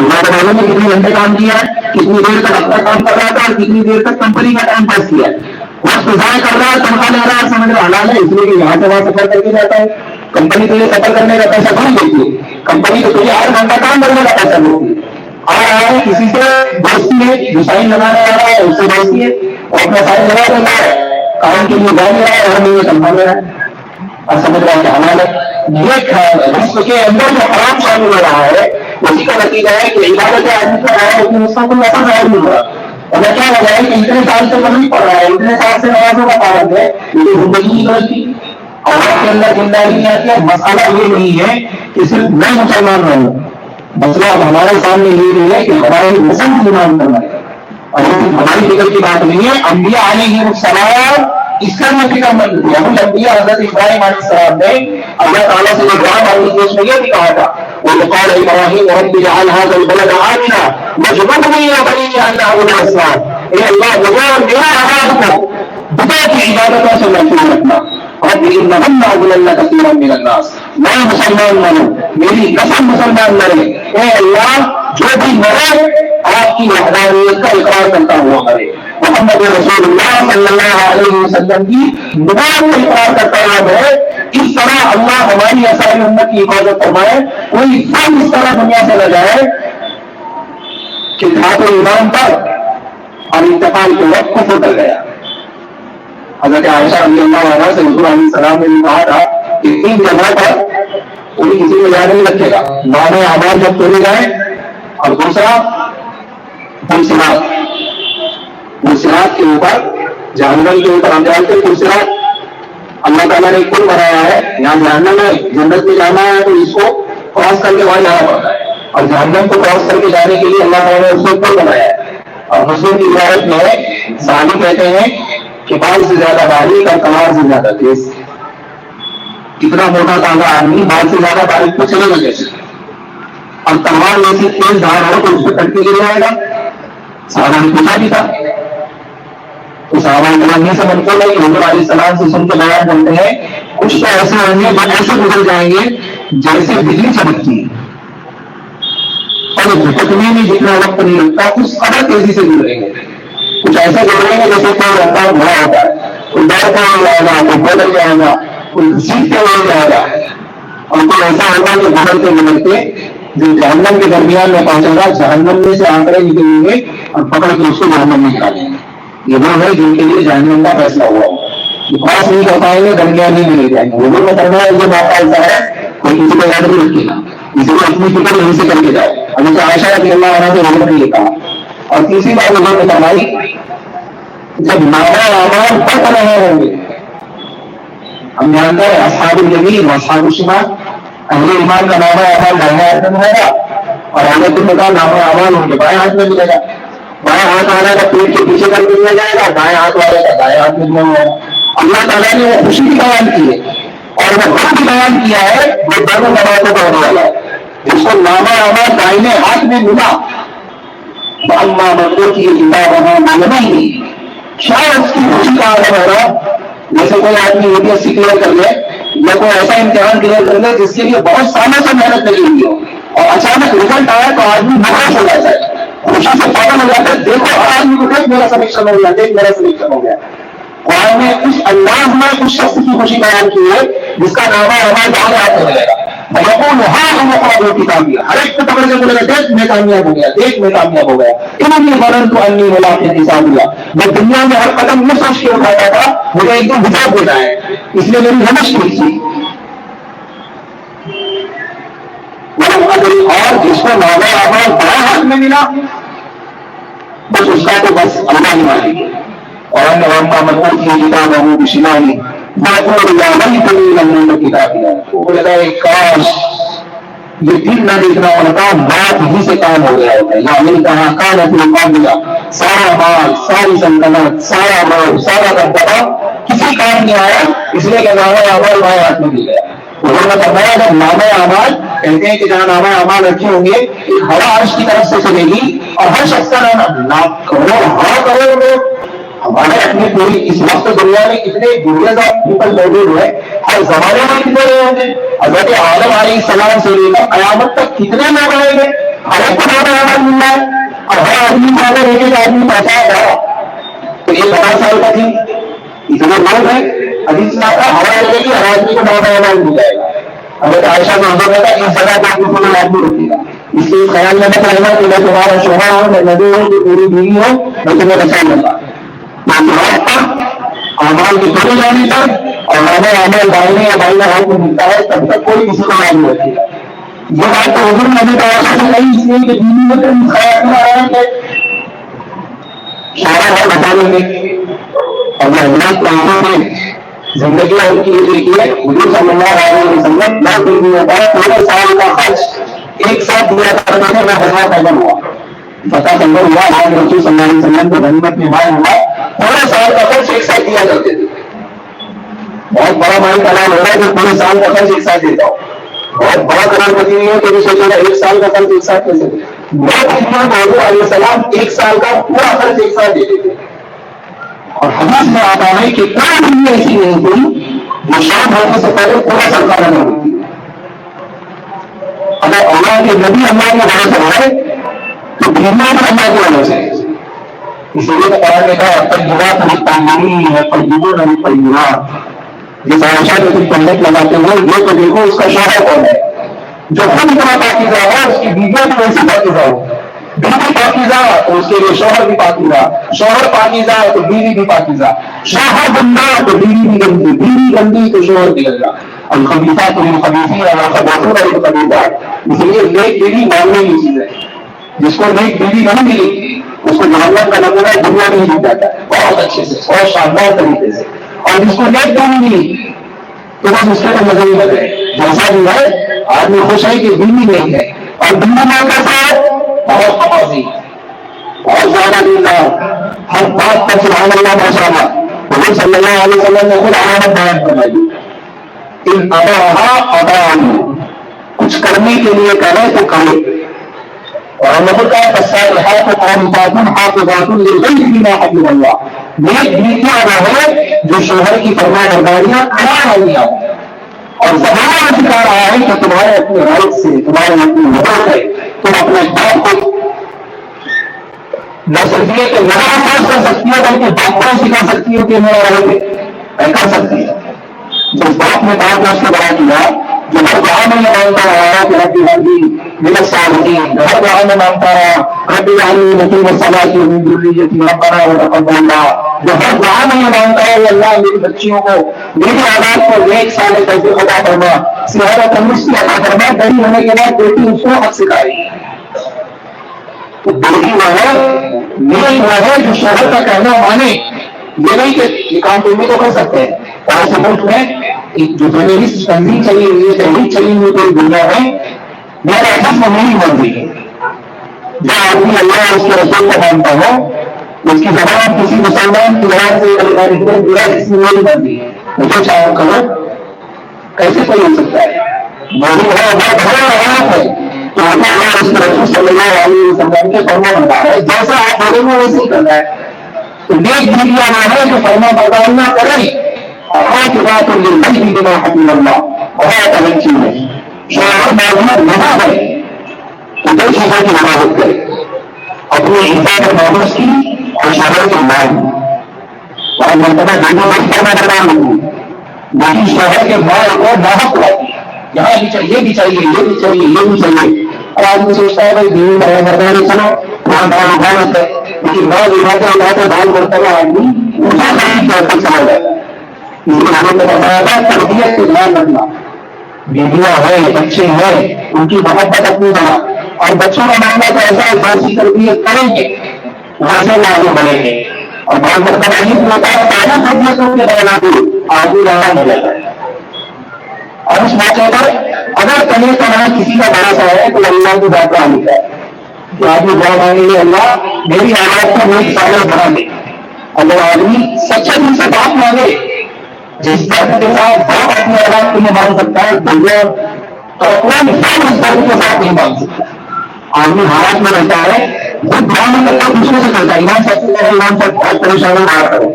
اللہ تعالیٰ نے کتنے گھنٹے کام کیا ہے، کتنی دیر تک اپنا کام کر رہا تھا اور کتنی دیر تک کمپنی کا ٹائم پاس کیا ہے، وقت ضائع کر رہا ہے، تنخواہ لے رہا ہے، سمجھ رہا حلال ہے اس لیے کہ یہاں سے وہاں سفر کر کے جاتا ہے۔ کمپنی تو یہ سفر کرنے کا پیسہ نہیں دیتی ہے، کمپنی تو تجھے 8 گھنٹہ کام کرنے کا پیسہ دیتی ہے۔ آ رہا ہے کسی سے دوستی ہے، جو سائن لگانے آ رہا ہے اس سے دوستی ہے، اور اپنا سائن لگا دینا ہے، کام کے لیے جا رہا ہے اور ہمیں یہ تنخواہ لے رہا ہے اور سمجھ رہا ہے کہ حلال ہے۔ یہ رزق کے اندر جو حرام شامل ہو رہا ہے اسی کا نتیجہ ہے کہ عبادت آدمی کر رہا ہے لیکن اس کا کوئی اثر ظاہر نہیں ہو رہا۔ اگر کیا وجہ ہے کہ اتنے سال سے نہیں پڑھ رہا ہے، اتنے سال سے نمازوں کا پابند ہے لیکن زندگی نہیں گزرتی اور آپ کے اندر زندگی نہیں آتی ہے۔ مسئلہ یہ نہیں ہے کہ صرف میں مسلمان رہوں، مسئلہ اب ہمارے سامنے یہ نہیں ہے کہ ہمارے مسلم ایمان کرنا ہے اور ہماری فکر کی بات نہیں ہے۔ انبیاء علیہ السلام اس کا میں فکر مند ہوں، انبیاء حضرت ابراہیم علیہ السلام نے اللہ تعالیٰ سے جو دعا مانگی تھی اس میں یہ بھی کہا تھا وَقَالَ إِبْرَاهِيمُ رَبِّ اجْعَلْ هَٰذَا الْبَلَدَ آمِنًا وَاجْنُبْنِي وَبَنِيَّ أَن نَّعْبُدَ الْأَصْنَامَ۔ اے اللہ مجھے اور میرے اولاد کو بتوں کی عبادتوں سے محفوظ رکھنا۔ رب إِنَّهُنَّ أَضْلَلْنَ كَثِيرًا مِّنَ النَّاسِ، میں مسلمان بنوں، میری قسم مسلمان مرے، اے اللہ جو بھی مرے آپ کی وحدانیت کا اقرار کرتا ہوا مرے، محمد رسول اللہ صلی اللہ علیہ وسلم کی نبوت کا اقرار کرتا ہوا مرے۔ اس طرح اللہ ہماری ساری امت کی حفاظت فرمائے، کوئی فرد اس طرح دنیا سے نہ جائے کہ دھات ایمان پر اور انتقال کے وقت کفر کر گیا۔ حضرت عائشہ رضی اللہ عنہا سے حضور علیہ السلام نے کہا تھا کہ 3 جگہ پر کوئی کسی کو یاد نہیں رکھے گا، نام اعمال جب توڑے جائیں، اور دوسرا پلسرات کے اوپر، جہنم کے اوپر ہم جانتے ہیں پلسرات اللہ تعالیٰ نے کل بنایا ہے، یہاں جہنم ہے، جنت میں جانا ہے تو اس کو کراس کر کے وہاں جانا پڑتا ہے، اور جہنم کو کراس کر کے جانے کے لیے اللہ تعالیٰ نے اس کو کل بنایا ہے۔ اور مسلم کی روایت میں صحابی کہتے ہیں کہ بال سے زیادہ باریک اور تلوار سے زیادہ تیز، کتنا موٹا تازہ آدمی بال سے زیادہ باریک کو چلے گا کیسے، اور تلوار میں سے تیز دھار ہو تو اس پہ کٹ کے گر جائے گا۔ صحابہ نے پوچھا بھی تھا تو صحابہ نے سے منقول ہے کہ حضور علیہ السلام سے سن کے بیان کرتے ہیں کچھ تو ایسے ہوں گے جو ایسے گزر جائیں گے جیسے بجلی چمکتی ہے، اور جھٹکنے میں جتنا وقت نہیں لگتا اس قدر تیزی سے گزریں گے۔ کچھ ایسے گزریں گے جیسے کوئی رفتار بڑا ہوتا ہے، کوئی بیٹھتا ہو جائے گا، کوئی بدل جائے گا، کوئی سیکھتے ہوئے جائے گا، اور کوئی ایسا ہوگا کہ گزرتے گزرتے جو جہنم کے درمیان میں پہنچے گا، جہنم میں سے آنکڑے نکلیں گے اور پکڑ کے اس کو جہنم میں نکالیں گے۔ یہ وہ ہے جن کے لیے جہنم کا فیصلہ ہوا ہو، یہ پاس نہیں کر پائیں گے، درمیان ہی میں لے جائیں گے۔ وہ میں کرنا ہے یہ موقع ایسا ہے کوئی کسی کو یاد نہیں رکھے گا، کسی کو اپنی فکر یہیں سے کر کے جائے۔ حضرت عائشہ رضی اللہ عنہا سے حضرت نے کہا، اور تیسری بات انہوں نے فرمائی جب نامہ اعمال پڑھ رہے ہوں گے، ہم جانتے ہیں اصحاب الیمین و اصحاب الشمال، اہل ایمان کا نامہ اعمال دائیں ہاتھ میں ملے گا اور اہل الجنہ کا نامہ اعمال ان کے بائیں ہاتھ میں ملے گا۔ بائیں ہاتھ والے کا پیٹ کے پیچھے کر دیا جائے گا، دائیں ہاتھ والے کا دائیں ہاتھ میں ملے گا۔ اللہ تعالیٰ نے وہ خوشی کی بیان کی ہے اور وہ غم کی بیان کیا ہے، وہ دونوں نمازوں کا ہونے والا ہے۔ جس کو نامہ اعمال دائنے ہاتھ میں ملا اما مردوں کی کتاب نہیں شاید اس کی خوشی کا عالم ہوگا. جیسے کوئی آدمی UPSC کلیئر کر لے یا کوئی ایسا امتحان کلیئر کر لے جس کے لیے بہت سالوں سے محنت لگی ہوئی ہو اور اچانک رزلٹ آیا تو آدمی مایوس ہو جاتا ہے, خوشی سے پاگل ہو جاتا ہے. دیکھو ہر آدمی کو دیکھ میرا سلیکشن ہو گیا, دیکھ میرا سلیکشن ہو گیا. قرآن نے اس انداز میں اس شخص کی خوشی بیان کی ہے جس کا نام ہے ہمارے دعوے ہاتھ ہو جائے گا. کتابیاں ہر ایک کو پکڑ کے بولے گا دیکھ میں کامیاب ہو گیا, دیکھ میں کامیاب ہو گیا. انہوں نے غرض تو انی ملاقات حساب لیا. میں دنیا میں ہر قدم یہ سوچ کے اٹھاتا تھا مجھے ایک دم حساب دینا ہے, اس لیے میری ہمش ٹھیک تھی. اور جس کو نامہ اعمال بڑا ہاتھ میں ملا بس اس کا تو بس اللہ ہی مانے گی. اور ہم نے وہاں مدد کی کتاب ہوں بشمالی کاش یہ دل نہ دیکھنا ہوتا بات ہی سے کام ہو گیا ہوتا ہے. یا میں نے کہا کان اپنے معاملہ سارا مال ساری سلطنت سارا مال سارا دبدبہ کسی کام نہیں آیا, اس لیے کہ نامہ اعمال ہمارے ہاتھ میں مل گیا. انہوں نے فرمایا جب نامہ اعمال کہتے ہیں کہ جہاں نامہ اعمال رکھے ہوں گے ایک ہوا عرش کی طرف سے چلے گی اور ہر شخص کا نام لاکھ کروڑ ہوا کروڑ لوگ ہمارے اپنی پوری اس وقت دنیا میں کتنے بلینز آف پیپل موجود ہوئے, ہر زمانے میں کتنے لوگ ہیں. حضرت آدم علیہ السلام سے لے کر قیامت تک کتنے لوگ آئیں گے, ہر ایک کو نامہ اعمال مل رہا ہے. اور ہر آدمی کو ایک ایک آدمی پہنچایا گیا تو یہ 50 سال کا تھی اتنے لوگ ہیں. حدیث میں آتا ہے ہوا لگے گی ہر آدمی کو نامہ اعمال مل جائے گا. حضرت عائشہ کا حضور رہتا ہے اس جگہ پہ آپ کو آدمی رکے گا. اس لیے خیال میں مت رہنا کہ میں تمہارا شوہر ہوں, میں نبی ہوں, کہ میری بیوی ہوں, میں تمہیں بچا لوں گا. اعمال کی تھوڑی جانی تک اور نامہ اعمال دائنے یا بائیں ہاتھ میں ملتا ہے تب تک کوئی کسی کو معلوم ہوتی ہے. یہ بات تو حضور نبی تعالیٰ سے نہیں, اس لیے کہ بیوی میں تو خیال میں آ رہے تھے شوہر ہے بتا لیں گے. اور میں اللہ تعالیٰ نے زندگی ان کی لکھی ہے. حضور صلی اللہ علیہ وسلم نہ بیوی ہوتا ہے پورے سال کا خرچ ایک ساتھ دیا کرنے میں ہزار پیدا ہوا. پتا چل ہوا آج رسول صلی اللہ علیہ وسلم کو غنیمت میں مال ہوا پورے سال کا خرچ ایک ساتھ دیا کرتے تھے. بہت بڑا مال کا اعلان ہو رہا ہے کہ پورے سال کا خرچ ایک ساتھ دیتا ہوں. بہت بڑا کروڑ پتی نہیں ہے تو بھی سوچے گا ایک سال کا خرچ ایک ساتھ کیسے دے. حضور علیہ السلام ایک سال کا پورا خرچ ایک ساتھ دیتے تھے. اور حدیث میں آتا ہے کہ کوئی بھی ایسی نہیں ہوئی جو شام ہونے سے پہلے پورا سرکار نہ ہوتی. اگر اللہ کے نبی اللہ کے بھروسے ہے تو بیمار اللہ کے وجہ سے. اسی لیے تو قرآن نے کہا تجربات تعلیمی ہے تجربہ نہیں تجربات. جس عائشہ میں تم پنڈت لگاتے ہو یہ تو دیکھو اس کا شوہر کون ہے جو خود اتنا پاکیزہ ہو, اس کی بیویاں بھی ویسی پاکیزہ ہو. بیوی پاکیزہ تو اس کے لیے شوہر بھی پاکیزہ, شوہر پاکیزہ تو بیوی بھی پاکیزہ, شوہر گندا تو بیوی بھی گندی, بیوی گندی تو شوہر بھی گندا. الخبیثات للخبیثین والخبیثون للخبیثات. اس لیے نیک بیوی ماننے کی چیز ہے. جس کو نیک بیوی نہیں ملی اس کو جہنم کا نمونہ دنیا میں ہی مل جاتا ہے بہت اچھے سے بہت شاندار طریقے سے. اور جس کو نیک بیوی ملی تو بس اس کے مزے نہیں لگے. جیسا بھی ہے آدمی خوش ہے کہ بیوی نہیں ہے اور بیوی میں کیسا ہے بہت قواضی بہت زیادہ دیندار ہر بات پر سبحان اللہ ماشاءاللہ. حضور صلی اللہ علیہ وسلم نے خود علامت بیان فرمائی ان اطاعها اطاعنی, کچھ کرنے کے لیے کرے تو کرے. اور ہم لوگوں کا فالصالحات قانتات حافظات للغیب بما حفظ اللہ. نیک بیویاں وہ ہے جو شوہر کی فرما برداریاں کرا رہی ہیں اور زمانہ سکھا رہا ہے کہ تمہارے اپنے رائٹ سے تمہارے اپنی مدد ہے تم اپنے باپ کو نہ صرف یہ کہ نماز کر سکتی ہو بلکہ باپ کو سکھا سکتی ہو کہ میرا رائٹ کر سکتی ہے. جس باپ نے باپ نے اس کو بڑا کیا جو ہر دعا میں یہ مانتا رہا کہ ربی ربی من الصالحین, ہر دعا میں مانتا رہا ربی اجعلنی مقیم الصلاۃ ومن ذریتی ربنا وتقبل دعا, جو ہر دعا میں یہ مانتا ہے کہ اللہ میری بچیوں کو میری اولاد کو نیک صالح توفیق عطا فرما, صحت تندرستی عطا فرما. بڑی ہونے کے بعد بیٹی اس کو حق سکھائے گی. تو بیٹی وہ ہے نیک وہ ہے جو شوہر کا کہنا مانے. یہ نہیں کہ یہ کام تم بھی تو کر سکتے ہیں. اور اس ملک میں جو فیمنسٹ تنظیم چلی ہوئی ہے تحریک چلی ہوئی کوئی دنیا ہے میرا احساس میں نہیں مرضی ہے. جو آدمی اللہ اور اس کے رسول کو مانتا ہو اس کی زبان کسی مسلمان کی زبان سے اس میں نہیں مرضی ہے. مجھے چاہوں کرو کیسے کوئی ہو سکتا ہے. موضوع ہے بہت بڑا حالات ہے تو اللہ اس رسول صلی اللہ علیہ وسلم کے فرما بردار ہے، جیسا آپ بولیں گے ویسے ہی کرنا ہے. تو نیک بیویاں نہ ہے کہ فرما بردار نہ کریں، اور کی بات بھی بنا حکم اللہ بہت الگ چیز ہے. شوہر موجود نہ ہے تو دو چیزوں کی حفاظت کرے، اپنی عزت محبوس کی اور شوہر کے مال. اور مرتبہ دونوں میں کرنا کرنا نہیں، باقی شوہر کے مال کو محبت کرتی ہے، یہاں بھی چاہیے، یہ بھی چاہیے، یہ بھی چاہیے، یہ بھی چاہیے. اور آدمی سوچتا ہے بھائی بیوی مرے مردانی چلو وہاں دال اٹھانا ہے، لیکن مال اٹھاتے دال مرتبہ آدمی اٹھا نہیں کرتے چلا جائے. لیکن ہمیں تو بتایا تھا تربیت سے دھیان رکھنا، بیویاں ہیں، بچے ہیں، ان کی محبت اپنی بنا. اور بچوں کا معاملہ تو ایسا ہے جیسی تربیت کریں گے ویسے آگے بڑھیں گے. اور بعض مرتبہ یہ ہوتا ہے پہلے تربیتوں کے بنا بھی آگے رہا مل جاتا ہے. اور اس موقع پر اگر کہیں طرح کسی کا بھروسہ ہے تو اللہ کی بات کا لکھا ہے کہ آدمی دعا مانگے گے اللہ میری آواز کو میری سالت بنا دے. اگر آدمی سچے دل سے بات مانگے جس درد کے ساتھ بات اپنی آواز کو نہیں مان سکتا ہے دنیا تو اپنا انسان اس درد کے ساتھ نہیں مان سکتا. آدمی حالات میں رہتا ہے جب دعا میں کرتا دوسرے سے کرتا ہے ایمان سچ کا ایمان سچ بہت پریشانی نہ کرو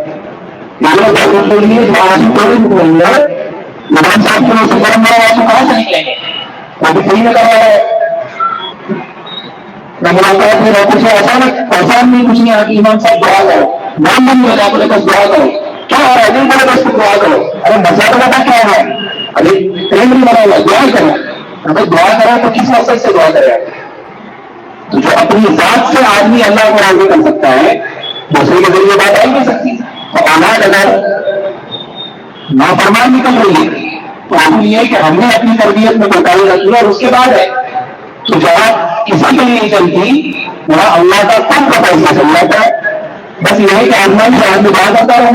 یعنی درد کے لیے جو آدمی کوئی نہیں ہے ایمان صاحب کی سے گرم بڑا آدمی کہاں سے نکلیں گے وہ بھی صحیح نہ کر رہا ہے. میں ملاقات میں رہتے سے اچانک احسان نہیں کچھ نہیں آتی ایمان صاحب دعا کرو نام نہیں ہوتا بولے بس دعا کرو کیا ہو رہا ہے نہیں بولے بس دعا کرو. ارے مسئلہ پتا کیا ہے ابھی ٹرین نہیں بنا ہوا دعا کرو. اگر دعا کرے تو کس مقصد سے دعا کرے تو جو اپنی ذات سے آدمی اللہ کو راضی کر سکتا ہے دوسرے کے ذریعے بات آ نہیں سکتی. تو اولاد اگر نافرمان نکل رہی ہے تو ہم یہ کہ ہم نے اپنی تربیت میں کوتاہی رکھی اور اس کے بعد ہے تو جہاں کسی کے لیے چلتی وہاں اللہ کا کم کا فیصلہ چل جاتا ہے. بس یہ ہے کہ آسمان سے آدمی بات آتا ہے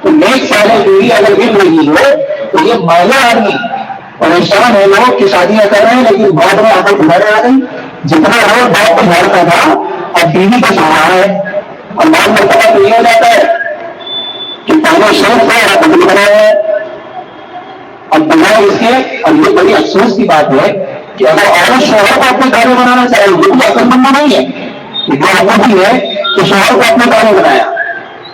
تو نیک سالے بیوی اگر گر رہی ہو تو یہ مالا آدمی پریشان ہے لوگ کہ شادیاں کر رہے ہیں لیکن بعد میں آگے گھر آ گئی جتنا روز باپ کو جھاڑتا تھا اب بیوی کا سہارا ہے. اور بعد میں پتا تو یہ ہو جاتا ہے کہ پہلے شوق سے بدل بنا ہے. اب بجائے اس کے اور یہ بڑی افسوس کی بات ہے کہ اگر عورت شوہر کو اپنے دائرے بنانا چاہے یہ بھی اصل بندہ نہیں ہے لیکن حکومت ہی ہے کہ شوہر کو اپنے دائرے بنایا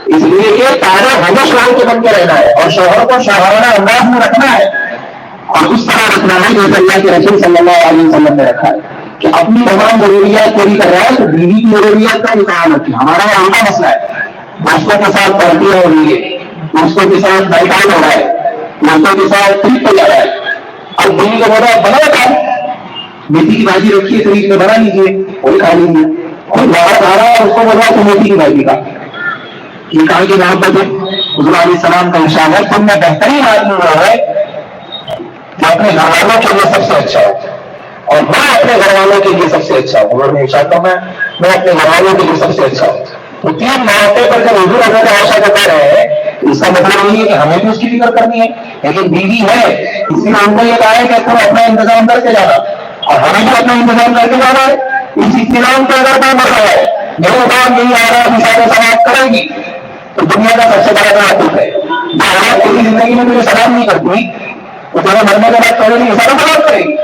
اس لیے کہ تارے ہمیں شوہر کے بن کے رہنا ہے اور شوہر کو شوہرانہ انداز میں رکھنا ہے اور اس طرح رکھنا ہے جیسے اللہ کے رسول صلی اللہ علیہ وسلم نے رکھا ہے کہ اپنی تمام ضروریات پوری کر رہا ہے تو بیوی کی ضروریات کا بھی خیال رکھے. ہمارا یہاں کا مسئلہ ہے دوستوں کے ساتھ پارٹیاں ہو رہی ہے دوستوں کے ساتھ بیٹھا ہو رہا ہے دوستوں کے ساتھ ٹرپ پہ جا رہا ہے. اب بیوی کو بول رہا ہے بنا تھا میتھی کی بھاجی رکھی ہے فریج میں بنا لیجیے وہی کھا لیجیے اور باہر آ رہا ہے اس کو بول رہا ہے میتھی کی بھاجی کا یہ کہا کہ محبت ہے. حضور علیہ السلام کا ارشاد ہے تم میں بہترین آدمی وہ ہے کہ اپنے گھر والوں کے لیے سب سے اچھا ہو اور میں اپنے گھر والوں کے لیے سب سے اچھا ہوں. انہوں نے ارشاد کہا میں اپنے گھر والوں کے لیے سب سے اچھا ہوں. تو تین موقع پر جب حضور اللہ کا عائشہ بتا رہے ہیں اس کا مطلب نہیں ہے کہ ہمیں بھی اس کی فکر کرنی ہے لیکن بیوی ہے اس لیے ہم کو یہ کہا ہے کہ تم اپنا انتظام کر کے جانا اور ہمیں بھی اپنا انتظام کر کے جانا ہے. اس اطمینان کا اگر کوئی مسئلہ ہے میرے کام یہی آ رہا ہے سارے سماعت کرے گی تو دنیا کا سب سے بڑا تعلق ہے. جو عورت پوری زندگی میں مجھے سلام نہیں کرتی تو تمہیں مرنے کے بعد کرے گی سارا سلام کرے گی.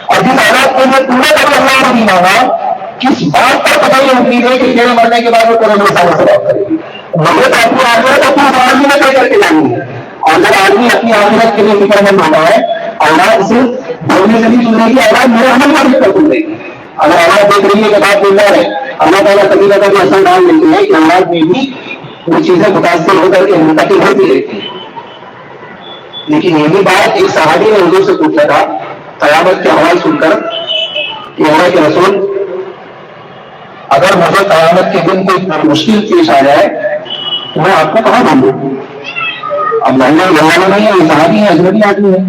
اور جس عورت کو میں پورے طرح اللہ کو نہیں مانگا کس بات پر پتہ یہ امید ہے کہ میرے مرنے کے بعد وہ تمہیں میرے سارا سلام کرے گی. مجھے تو اپنی آخرت اپنی سماج میں طے کر کے جانی ہے اور جب آدمی اپنی آخرت کے لیے فکر مند ہوتا ہے اولاد صرف بولنے سے نہیں سنے گی اولاد میرے عمل کا بھی کر سن رہی ہے. اگر اولاد دیکھ رہی ہے کہ بات بول رہا ہے اللہ تعالیٰ کبھی نہ کبھی اصل ڈال ملتی ہے کہ اولاد میں بھی وہ چیزیں متاثر ہو کر کے منتقل ہوتی رہتی ہے. لیکن یہی بات ایک صحابی نے حضور سے پوچھا تھا قیامت کے حوال سن کر کہ اللہ کے رسول اگر مجھے قیامت کے دن کوئی مشکل پیش آ جائے تو میں آپ کو کہاں ڈھونڈوں. اب محلہ زمانہ نہیں ہے یہ صحابی ہے اجنبی آدمی ہے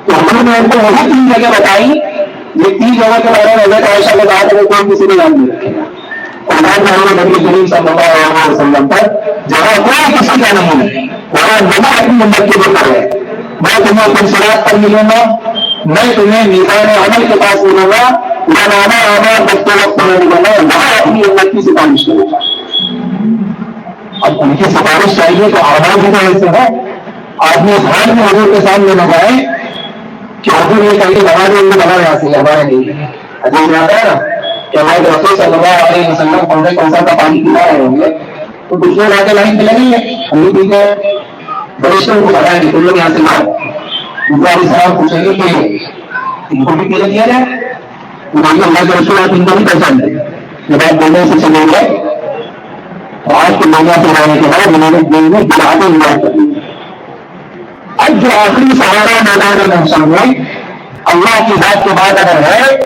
تو حضور نے ان کو وہی تین جگہ بتائی یہ تین جگہ کے بارے میں حضرت عائشہ نے کہا کہ وہ کوئی کسی نے یاد نہیں رکھے گا. قرآن میں نبی کریم صلی اللہ علیہ وسلم پر جہاں کوئی کسی کا نہیں ہے وہاں نبی اپنی امت کے لیے ہے میں تمہیں اپنی صراط پر ملوں گا میں تمہیں میزان عمل کے پاس ملوں گا نانا آنا بچتے وقت میں ملوں گا وہاں اپنی امت کی سفارش کروں گا. اب ان کی سفارش چاہیے تو آواز بھی تو ایسے ہے آدمی اس حال میں حضور کے سامنے لگائے کہ حضور یہ کہیں لگا دیں گے لگا یہاں سے ہمارے نہیں حدیث میں آتا ہے نا کہ ہمارے رسول صلی اللہ علیہ وسلم ہم نے کون سا پانی پلا رہے ہوں گے تو کچھ لوگ آگے لائن پہ لگیں گے, ہم بھی پیتے ہیں, فرشتوں کو بتائیں گے تم لوگ یہاں سے لاؤ. علیہ السلام پوچھیں گے کہ ان کو بھی پینے دیا جائے, اللہ کے رسول آپ ان کو نہیں پہچانتے. جب آپ بولنے سے چلے گئے تو آج کے مہینہ سے رہنے کے بعد انہوں نے دن میں بلادیں انوائٹ کر دی. اب جو آخری سہارا میدان محسن میں اللہ کی ذات کے بعد اگر ہے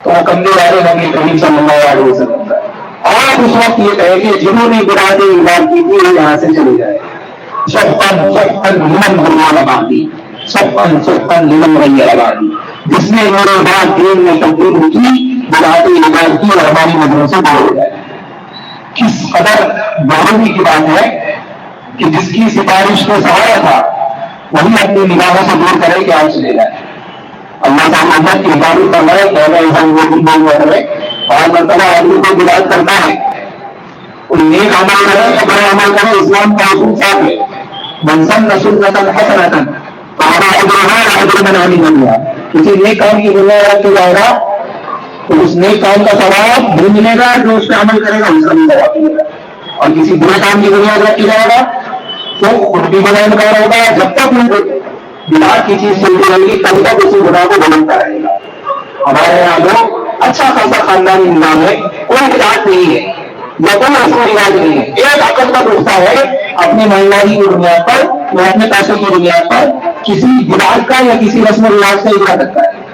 تو وہ کمزے والے نبی کریم صلی اللہ علیہ وسلم کا. آپ اس وقت یہ کہیں کہ جنہوں نے برادری انوائٹ کی تھی وہ یہاں سے چلے جائے. جس نے انہوں نے بات دین میں تبدیل کی برادری انوائٹ کی اور ہماری نظروں سے دور ہو جائے. کس قدر بہادری کی بات ہے کہ جس کی سفارش کو سہارا تھا وہی اپنی نگاہوں سے دور کرے کہ آپ چلے جائے. اللہ تعالیٰ کی عبادت کر رہے کہ اگر انسان وہ بھی نہیں کر رہے اور مرتبہ آدمی کو بلاد کرتا ہے اور نیک عمل کرے یا برا عمل کرے, اسلام کا اصول صاف ہے. منصب سنتا حسنتا اجرها من عمل بها. کسی نیک کام کی بنیاد رکھ کے جائے گا تو اس نیک کام کا ثواب بھی ملے گا, جو اس پہ عمل کرے گا اس کا بھی ثواب ملے گا. اور کسی برے کام کی بنیاد رکھ کے جائے گا تو خود بھی گناہگار ہوگا. جب تک وہ بدعت کی چیز چلتی رہے گی تب تک اسی گناہ کو بھگتتا رہے گا. ہمارے یہاں جو اچھا خاصا خاندانی نظام ہے کوئی بدعت نہیں ہے یا کوئی رسم و رواج نہیں ہے. ایک عقل کا رشتہ ہے اپنی مہنگائی کی بنیاد پر یا اپنے پیسے کی بنیاد پر کسی بدعت کا یا کسی رسم و رواج کا اجرا کرتا ہے.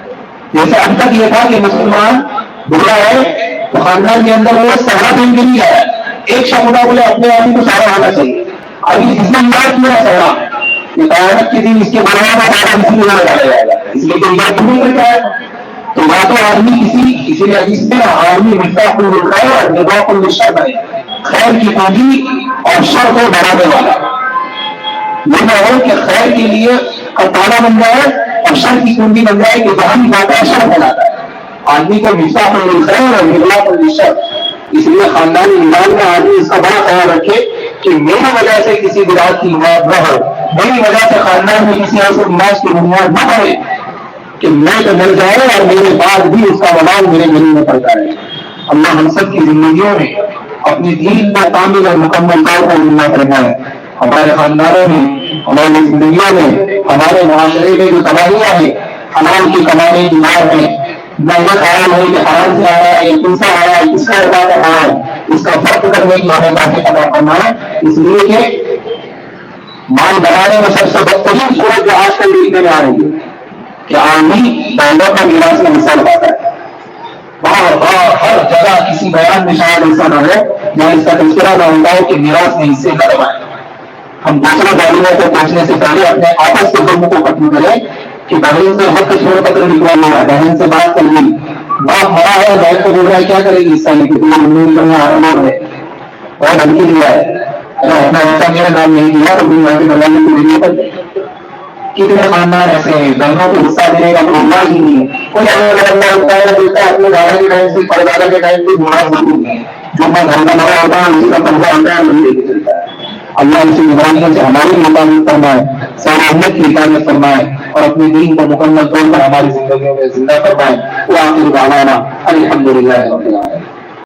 جیسے اب تک یہ تھا کہ مسلمان برا ہے تو خاندان کے اندر وہ سہارا دن کے لیے آیا, ایک شخص بولے اپنے آدمی کو سارا ہونا چاہیے. ابھی جس نے انکار کیا سہارا یہ قیامت کے دن اس کے بڑھانے کا سارا کسی کو ڈالا جائے گا, اس لیے کہ بات نہیں کرتا ہے. تو یا تو آدمی کسی نے حدیث میں آدمی مفتاح الخیر اور نباہ الشر بنے, خیر کی پونجی اور شر کو بڑھانے والا. یہ نہ ہو کہ خیر کے لیے تالا بن جائے اور شر کی کنجی بن جائے کہ جہاں بھی جاتا ہے شر پھیلاتا ہے. آدمی کو مفتاح الخیر اور نباہ الشر, اس لیے خاندانی نظام میں آدمی اس کا بڑا خیال رکھے کہ میری وجہ سے کسی بدعت کی بنیاد نہ ہو, میری وجہ سے خاندان میں کسی ایسے نماز کی بنیاد نہ پڑے کہ میں تو مر جائے اور میرے بعد بھی اس کا وبال میرے گھر میں پڑتا رہے. اللہ ہم سب کی زندگیوں میں اپنی دین کو کامل اور مکمل طور پر زندہ کرنا ہے. ہمارے خاندانوں میں, ہماری زندگیوں میں, ہمارے معاشرے میں جو تباہیاں ہیں, حلال کی کمانے کی مار ہے, نہ یہ خیال ہے کہ حرام سے آیا ہے, کن سے آیا ہے, کس کا عبادت آیا ہے, اس کا فرق کرنے کی ہمیں باتیں ادا کرنا ہے. اس لیے کہ مال بنانے میں سب سے بدترین صورت جو آج کل دیکھنے میں آ رہی ہے کہ آدمی بینوں کا میراث میں حصہ لگاتا ہے. بار بار ہر جگہ کسی بیان میں شاید ایسا نہ ہو جہاں اس کا تذکرہ نہ ہوتا ہو کہ میراث میں حصے نہ لگائیں. ہم دوسرے بہنوں کو پہنچنے سے پہلے اپنے آپس کے ظلم کو ختم کریں کہ بہن سے حق چھوڑ پتر نکلا ہوا ہے, بہن سے بات کر لی, باپ مرا ہے, بہن کو بول رہا ہے کیا کرے گی حصہ لے کے, تمہیں آرام ہے اور دھمکی دیا ہے میرا نام نہیں دیا تو بنانے کو لیے پر. کتنے خاندان ایسے ہیں بہنوں کو حصہ دینے کا پروگرام ہی نہیں ہے. کوئی اپنے دادا کے ٹائم سے پردادا کے ٹائم سے گناہ ضرور ہے, جو میں گھر کا بڑا ہوتا ہے اسی کا قبضہ آتا ہے وہی لے کے چلتا ہے. اللہ اسی نگرانی سے ہماری حفاظت فرمائے, سلامت کی حفاظت فرمائے اور اپنے دین کو مکمل طور پر ہماری زندگیوں میں زندہ فرمائے. وہ آخر دعوانا الحمدللہ رب العالمین.